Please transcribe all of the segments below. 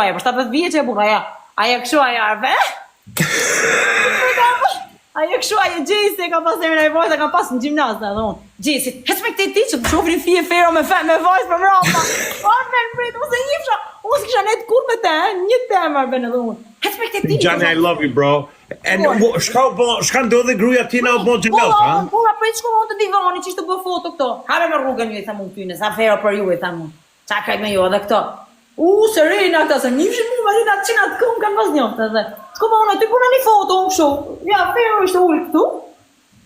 Aja, për 17 vjeqe e burra, aja këshu, aja arve. Aja këshu, aja Gjesi ka pas nërën e vajta, ka pas në gjimnaz, dhe unë. Gjesi, hec me këti ti që të shofri fije fero me vajzë për mrapa. Arve, në mbritë, ose njifsha, ose kisha net kur me te, një temë, arve, në dhe unë. Hec me këti ti. Johnny, I love you, bro. And shka ndodhe gruja tina o bon gjimnaz, ha? Pura, prej që shko të divani, që ishte bë foto këto. Hare me rrugën ju, i thamu tyne, sa fero për ju, i thamu. Qa krejt me ju edhe këto. Serena këta, se njifshin mu, Marina, qina të këmë kanë pas njoftë edhe. Shko pa unë, ty puna një foto, unë këshu. Ja, fero ishte ullë këtu.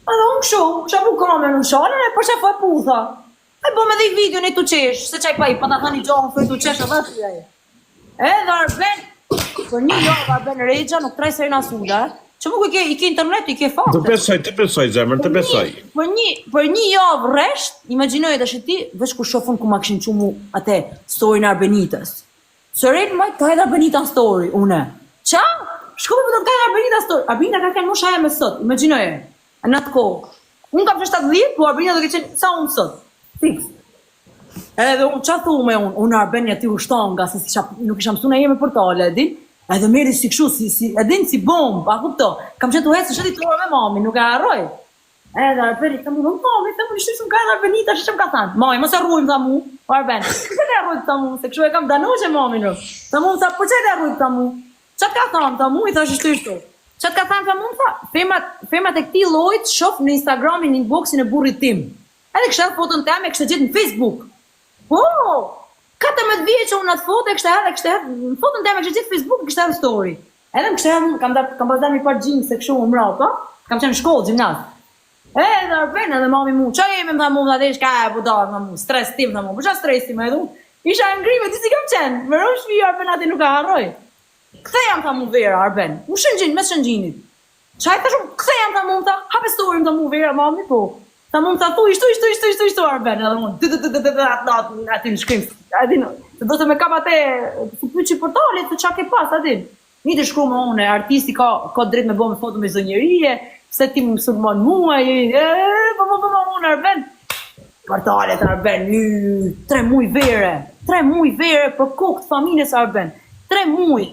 Edhe unë këshu, kësha pu kamerën në shalën, e për që fa putha. E bo me dhe i video një të qesh, se qaj pa i, pa ta thani gjohën, fë i të qesh edhe të jaj. Edhe Arben, për një javë Arben Regja, nuk trej Serena Suda, që mu i ke internet, i ke fakte. Të besoj, zemër, të besoj. Për një javë resht, imaginoj edhe ti, veç ku shofun ku ma këshin qumu atë story në Arbenitës. Sërin, maj, ka edhe Arbenita story, une. Qa? Shko me përdojnë ka edhe Arbenita story. Arbenita ka kënë mosha e me sot, imaginoj e. Në atë kohë. Unë kam që 70, po Arbenita do ke qenë, sa unë sot. Fix. Edhe unë qa thu me unë Arbenja ti ushtanga, se nuk isha mësuna jeme portale, edin. Edhe meri si këshu, edin si bomb, a kupto. Kam qenë të hecë, shëti të orë me mami, nuk e harroj. Edhe Arbenit, të mu, mami, të mu, nishtu ka edhe Arbenita, që ka thanë. Mami, mos e rrujmë të mu, Arben. Këtë e rrujtë të mu, se këshu e kam danu që mami nuk. Të mu, sa, po që e rrujtë të mu? Qatë ka thanë të mu, i thash ishtu. Qatë ka thanë të mu, tha, femat e këti lojt shof në Instagramin, në inboxin e burrit tim. Edhe kështë edhe foton të eme, kështë gjithë në Facebook. Po, 14 vjeqë unë atë foto, kështë edhe, foton të eme, kështë gjithë Facebook, kështë edhe story. Edhe më kështë edhe, kam pas dar një par gjimë se këshu më mrapa, kam qenë në shkollë, gjimnaz. Edhe Arben, edhe mami mu, qa jemi më tha mu, më tha ka e budar, më mu, stres tim, më mu, përqa stres tim, edhe unë, isha në ngrive, ti si kam qenë, më rëmë shpi Arben ati nuk ka harroj. Këthe jam tha mu vera, Arben, u shëngjin, mes shëngjinit. Qaj të shumë, këthe jam tha mu, më tha, hape story më tha mu vera, mami, po. Tha mu më tha, tu, ishtu, Arben, edhe unë, ati në shkrim, se do të me kap atë, të pyqi portalit, të qa ke pas, atin. Një të shkru me une, artisti ka drejt me bo me foto me zonjërije, se ti më musulman mua, po unë Arben. Portalet Arben, 3 muj vere për kokë të familjes Arben, 3 muj.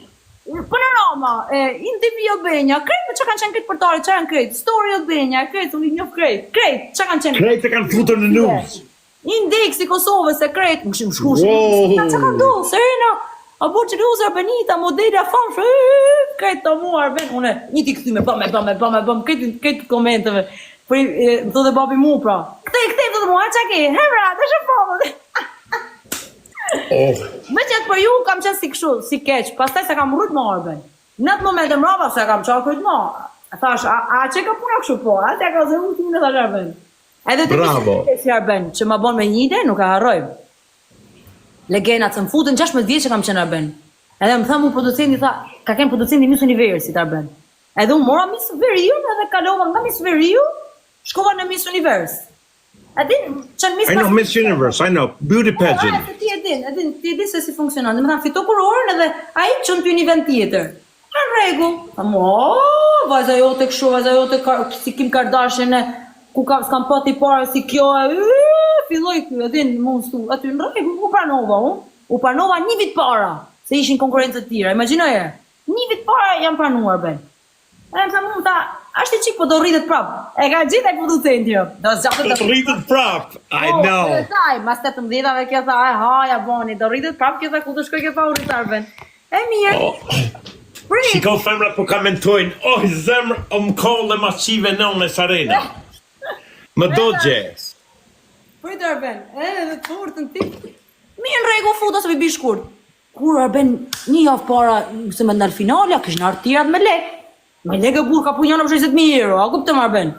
Panorama, Indivi Albenja, krejt me që kanë qenë krejt portalet, që kanë krejt, Story Albenja, krejt, unë i njof krejt, që kanë qenë krejt e kanë futur në news. Indeksi Kosovës e krejt, më shimë shkushë, që kanë do, Serena, a bo që luzë Arbenita, modelja famshë, krejt të mu Arben, une, një ti këthy me bëm, krejt komenteve, më të dhe babi mu pra, këtej, të dhe mu, a që ke, hebra, të shë famën. Me qëtë për ju kam qenë si këshu, si keq, pastaj se kam rrujt më Arben. Në atë moment e mrava se kam qakujt më, thash, a që ka puna këshu po, a që ka zë u t'u në thash Arben. Edhe të kështë si Arben, që ma bon me një ide, nuk e harrojmë. Legenat se më futën 16 vjeç që kam qenë Arben. Edhe më tha mu producenti, tha, ka ken producenti Miss Universit Arben. Edhe unë mora Miss Veriu edhe kalova nga Miss Veriu, shkova në Miss Univers. Edin, qënë Miss... I know Miss Universe, I know, beauty pageant. Ti edin se si funksionon. Dhe më thanë, fito kurorën edhe a i qënë t'ju një vend tjetër. Në regull. Thamë, vajza jote këshu, vajza jote si Kim Kardashian, ku s'kam pati pare si kjo, filloj kjo, edin, mund stu, aty në regull, u pranova një vit para, se ishin konkurencët tira, imaginoj e, një vit para jam pranuar, Ben. E më thamë, ashtë i qikë po do rritet prap, e ka gjithë e producenti jo. Do rritet prap, I know. Mas 18-ave kjo tha, haja boni, do rritet prap, kjo tha ku të shkoj kjo tha u rritar, Ben. E mirë. Shiko femrat po komentojnë, zemrë, më kollë ma qive në Sarena. Më do gjes. Prit Arben, edhe të furtën ti. Mirë në regu futa se vi bi shkurt. Kur Arben një javë para se me ndalë finalja, kështë në artirat me lek. Me lek e burë ka punjana për 60.000 euro, a kuptëm Arben?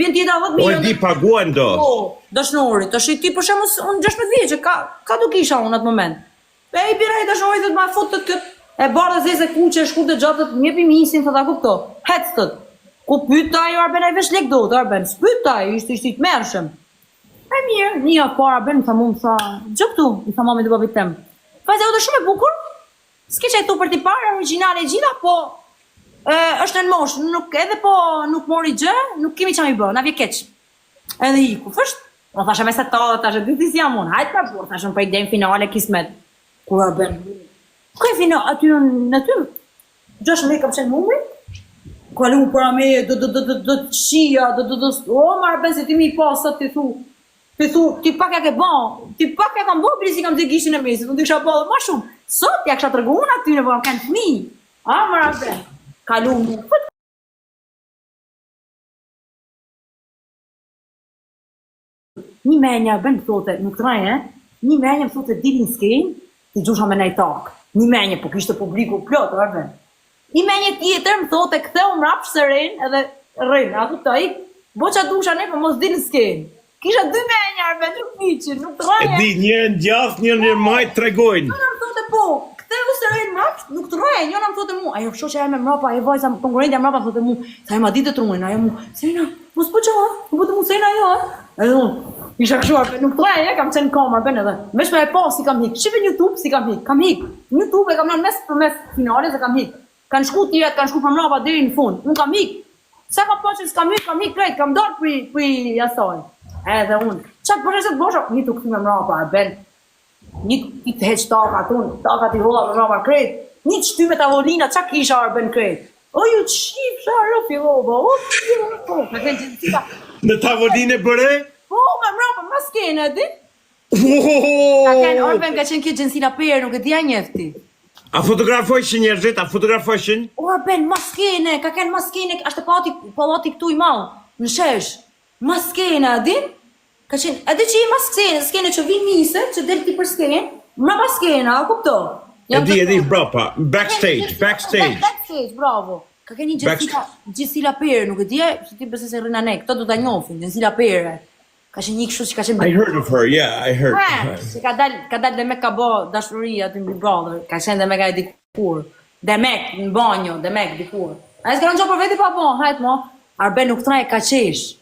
Vjen tjeta 10.000 euro. O e di paguajnë do. Po, dashnori, të shi ti për shemë unë 16 vjeqe, ka du kisha unë atë moment. E i pira i dashnori dhe ma fut të këtë, e barë dhe zese kuqe, shkur të gjatët, mjepi misin, thë ta kupto, hec tët. Ku pyta ju Arben, a i vesh lek do të Arben, s'pyta ju, ishtë i të mershëm. E mirë, një javë para Arben, më tha mu, më tha, gjë këtu, më tha mami të babit tem. Fajza u të shumë e bukur, s'ke që e tu për t'i parë, originale e gjitha, po, është në mosh, edhe po nuk mori gjë, nuk kemi që mi bë, na vje keq. Edhe i ku, fësht, më thashe me se ta, thashe, dy t'i si jam unë, hajtë pa burë, thashe më për i dem finale, kismet. Kur Arben, Kaj fina aty në ty, 16 kam qenë numri, kalu para me, do të shia, o, marrë ben se ti mi pasat, ti thu, ti pak ja ke ban, ti pak ja kam bo, bili si kam të gishin e mesit, unë të kisha bo dhe ma shumë, sot ja kisha të rëgu unë aty në po kam kënë fmi, a, marrë ben, kalu mu, një menja, ben të thote, nuk të rajë, një menja më thote dilin s'kejnë, ti gjusha me nej takë, një menje, po kishte publiku plot, arben. Një menje tjetër më thote ktheu mrap sërin edhe rrin, a kuptoj? Boqa dusha ne, po mos dilin s'kejnë. Kisha 2 menja, arben, nuk miqin, nuk të rajë. E di, njërën gjath, njërën një majt tregojnë. Njëna më thote po, ktheu sërin mrap, nuk të rajë, njëna më thote mu, ajo shoqe e me mrapa, ajo vajza konkurrentja mrapa thote mu, sa e ma ditë të trunin, ajo mu, Serena, mos po qa, po të mu Serena jo, edhe unë. Isha këshuar, nuk të rejë, kam qenë kamar, ben edhe. Vesh me e pa si kam hik. Shqipe YouTube si kam hik. YouTube e kam në mes finale se kam hik. Kanë shku tjetë, kanë shku për mrapa deri në fund. Unë kam hik. Se ka pa që s'kam hik krejt, kam darë për jasaj. Edhe unë. Qatë përre se të bosha, një të këthi me mrapa, ben. Një të heq taka t'i holla me mrapa krejt. Një të shty me tavolina, qa kisha arben krejt. O ju të shqip, sharo, filova, Në tavoline bëre? Po, me mrapa, ma skene, di? Ka kënë Orben ka qenë kjo Gjensila Perë, nuk e dija njefti. A fotografojshin njerëzit, a fotografojshin? Orben, ma skene, ka kënë ma skene, ashtë palati këtu i malë, në shesh. Ma skene, a din? Ka qenë, a di që i ma skene që vinë misë, që delë ti për skene, mrapa skene, a kupto? E di, brapa, backstage. Backstage, bravo. Ka kënë një Gjensila Perë, nuk e dija, që ti përse se rrëna ne, këto do t'a njofin, Gjensila Perë. Ka qenë një kështu që ka qenë... I heard of her, yeah, I heard of her. Që ka dalë dhe me ka bo dashuria aty në Big Brother, ka qenë dhe me ka e dikur. Dhe mek, në banjo, dhe mek, dikur. A e s'ka në gjo për veti pa bo, hajtë mo, Arben nuk traj ka qesh.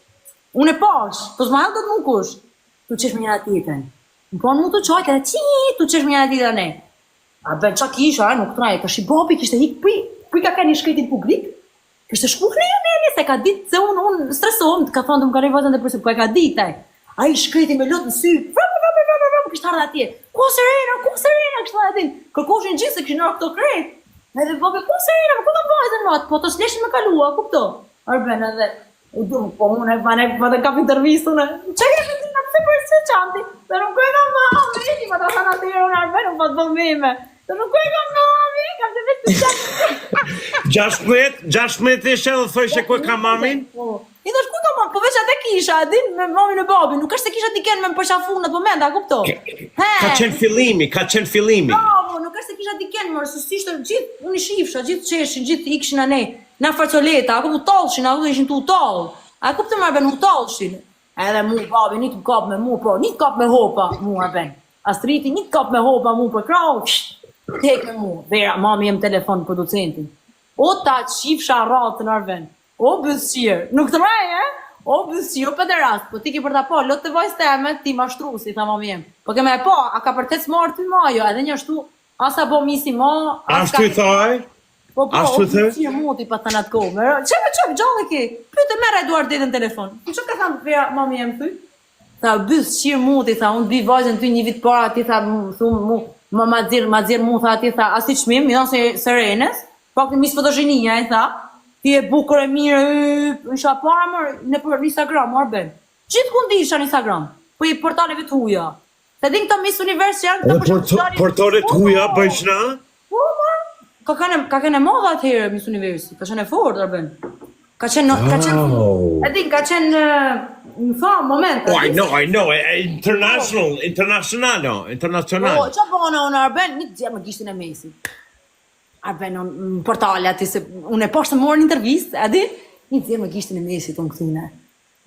Unë e pash, të zma do të mukush, tu qesh me njëra tjetën. Në po në mu të qajtë edhe qi, tu qesh me njëra tjetën e. Arben qa kisha, nuk traj, ka shi bobi kishte hik, puj ka ka një shkretin publik, kishte shku se ka ditë se unë stresohem, ka thonë të më kare vazën dhe përse, ku e ka ditë, a i shkreti me lotë në sy, kështë ardhe atje, ku Serena, kështë ardhe atje, kërkoshin gjithë se kështë nërë këto kretë, edhe bobe, ku Serena, ku ka vajzën në atë, po të shleshin me kalua, kupto, Arben edhe, u du, po unë e ka për intervjistë, unë, që ke të në pëse për se qanti, dhe nuk e ka mami, pa të thana të unë Arben, unë pa të bëmime, dhe nuk e ka mami, kam të vetë të qanti. 16 ishe dhe thoi që ku e ka mamin? I dhe shku ka mamin, po veç atë kisha, din, me mamin e babin, nuk është se kisha t'i kenë me më përshafu në të moment, a kupto? Ka qenë fillimi. Bravo, nuk është se kisha t'i kenë, mërë, sësishtë gjithë, unë i shifsha, gjithë qeshin, gjithë ikshin anej, na farcoleta, a kupto u talshin, a kupto ishin t'u talë, a kupto marben u talshin, edhe mu, babi, një t'u kap me mu, po, një t'kap me hopa, mu marben, Astriti, një t'kap me hopa mu për krau, tek me mu, vera, mami jem telefon producentin. O ta qifsha ratën Arben, o bëzqirë, nuk të mrej, o bëzqirë, o pederast, po ti ki për ta po, lot të vajzë teme, ti ma shtru, si tha mami jem. Po ke me po, a ka për tec marë ty ma, jo, edhe një ashtu, asa bo misi ma, Ashtu i thaj? Po, o bëzqirë mu ti pa të në të kohë, qep, gjallë ki, pyte mera Eduard dhe në telefon, që ka thamë vera mami jem ty? Tha, bëzqirë mu ti, tha, unë bi vajzën ty një vit para, ti tha, ma dzirë mu, tha, ti tha, asi qmim, jo se Serenes, pak në misë fotogjenia, e tha, ti e bukur e mirë, isha para mërë në për Instagram, Arben. Gjithë kundi isha në Instagram, për i portaleve të huja. Se din këto Miss Univers që janë këto përshëndetje. Portale të huja, bëjshna? Po, mërë. Ka kene modha atëherë Miss Universi, ka qenë e fort, Arben. Ka qenë, e din, ka qenë, në famë, moment. Oh, I know, international. Po, që bëna unë, Arben, një të gjë më gishtin e Mesi. Arben, në portale ati, se unë e pashtë të morë një intervjist, adi, një të zirë me gishtin e Mesit, unë këthune.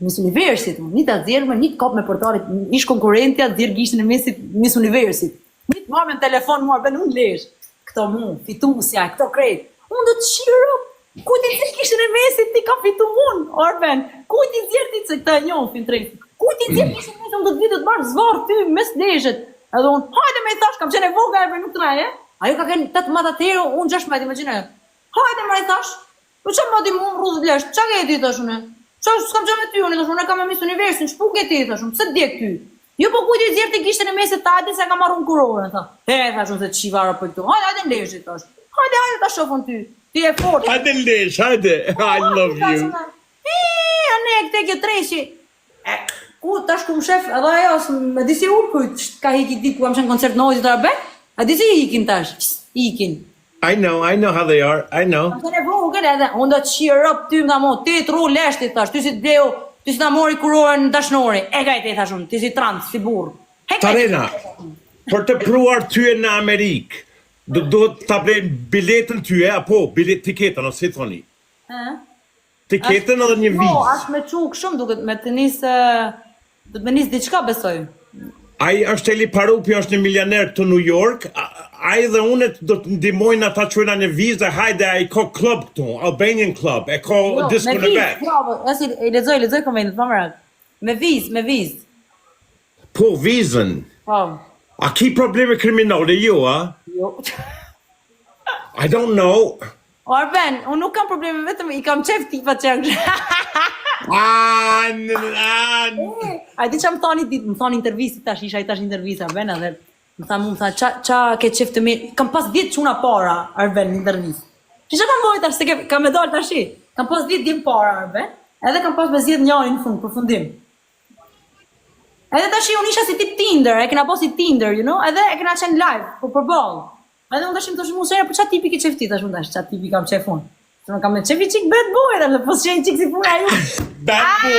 Miss Universit, një të zirë me, një të kap me portalet, ish konkurentja, të zirë gishtin e Mesit, Miss Universit. Një të marrë me në telefon, mu Arben, unë lesh. Këto mu, fitusja, këto krejt. Unë do të shiro, ku ti zirë gishtin e Mesit, ti ka fitu unë, Arben. Ku ti zirë ti që këta njohë, fin trejt. Ku ti zirë gishtin e Mesit, unë do të vitë të marrë zvarë ty, mes deshet. Edhe unë, hajde me i thash, kam qene voga, Arben, nuk të raje, ajo ka kënë 8 matë atëherë, unë 16, imagjine. Hajde më i thash, po që më di mu më rrudhë lesh, qa ke ti thash une? Qa s'kam që me ty unë, thash une kam e Miss Universin, shpu ke ti thash unë, pëse djek ty? Jo, po kujt i zjerë të kishte në mesit të hajde se ka marrun kurorën, tha. Thash unë se të shivara për këtu. Hajde ndeshi, thash. Hajde ta shofën ty. Ti e fort. Hajde lesh, hajde. I love you. Ne këte kjo treshi. Ku tash kum shef, edhe ajo me disi urkujt ka hiki ditë ku kam qenë koncert Noise të Arbe. A disi ikin tash. Ikin. I know how they are. I know. Kam qenë vogël edhe unë do të cheer up ty nga mo. Ti tru leshti tash. Ty si bleu, ty si ta mori kurorën dashnori. E gajte thash unë, ti si trans, si burr. Sarena, për të pruar ty në Amerikë, do ta blejnë biletën ty apo tiketën ose si thoni? Tiketën edhe një vizë. Po, është me çuk shumë duket me të nisë do të më nis diçka besoj. Ai është Eli Parupi, është një milioner këtu në New York. Ai dhe unë do të ndihmojnë ata çojna një vizë, hajde ai ka klub këtu, Albanian Club, e ka disco në vet. Bravo, asi e lexoj komentet, pa merak. Me vizë. Po, vizën. Po. A ki probleme kriminale ju, a? Jo. I don't know. Arben, unë nuk kam probleme, vetëm i kam qef tipa që janë. A di që më thoni ditë, më thoni intervisti tash, isha i tash intervista, Arben, edhe më tha, qa ke qef të mirë, kam pas 10 quna para, Arben, në intervist. Që kam bojt tash, se kam me dollë tash i, kam pas 10 dim para, Arben, edhe kam pas me zjedh njëri në fund, përfundim. Edhe tash unë isha si tip Tinder, e kena po si Tinder, you know, edhe e kena qenë live, për ball. Edhe unë tashim të shumë usere, për qa tipi ke qefti, tash unë tash, qa tipi kam qef unë. Se më kam me qefi qik bad boy, dhe po s'qenj qik si puna ju. Bad boy,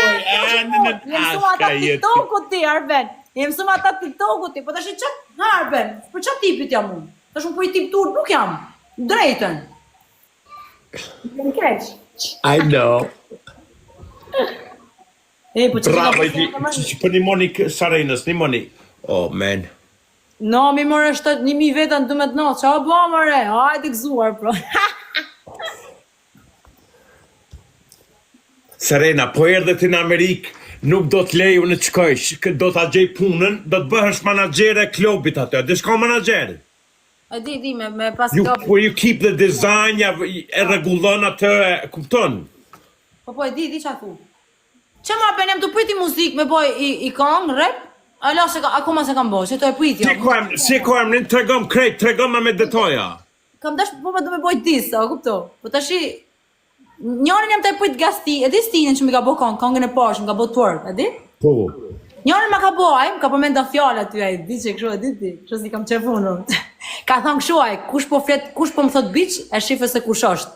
Jem suma ata TikTok-ut ti, Arben. Jem suma ata TikTok-ut ti, po tash qa, Arben, për qa tipit jam unë? Tash unë po i tip turp nuk jam, drejten. Jem keq. I know. Bravo, që për një moni Sarenës, një moni. Oh, man. No, mi more 1.000 vetën 12 qa ba more, hajde gëzuar, bro. Serena, po erdhe ti në Amerikë, nuk do të leju në të shkojsh, do të gjej punën, do të bëhesh manager e klubit atë, dhe shko manager. E di, me pas Where you keep the design, e regullon atë, kupton? Po, e di qa thu. Që ma benem të priti muzik me boj i kong, rap? Ala, akoma se kam boj, se të e priti. Si kohem, në të regom krejt, të regom me detoja. Kam dash, po me do me boj disa, kupto? Po të shi, njërën jam të e prit gasti, e di stinin që mi ka bo kongën e parë, që mi ka bo twerk, e di? Po. Njërën ma ka boj, ka përmenda fjallë aty, e di që këshu, e di ti, këshu si kam qefunu. Ka thonë këshu, kush po më thot bitch, e shife se kush është.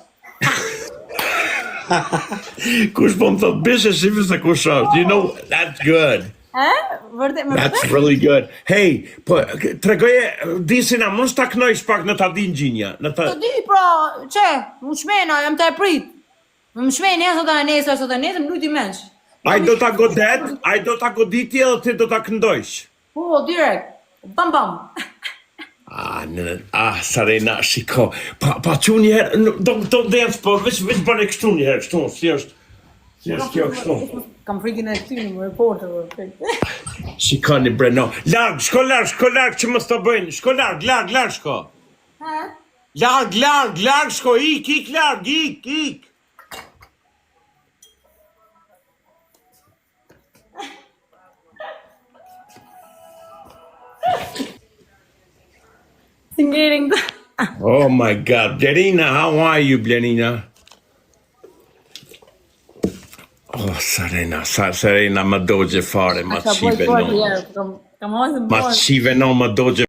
Kush po më thot bitch, e shife se kush është. You know, that's good. That's really good. Hey, po, tregoje, disina, mos ta knojsh pak në ta din gjinja. Të di, pra, që, më shmena, jam të e prit. Më shmena, sot e nesër, më lujti mensh. Ai do ta goditi edhe ti do ta këndojsh. Po, direkt, bam. Sarena, shiko, pa që njëherë, don't dance, po, veç bërë kështu njëherë, kështu, si është kjo kështu. Kam frikin e këty në më reporter. Shikoni bre, no. Larg, shko larg që më s'to bëjnë. Shko larg shko. Larg shko, ik larg, ik. Singering. Oh my God. Blerina, how are you, Blerina? Oh, Serena, më dogje fare, ma qive no. Ma qive no, më dogje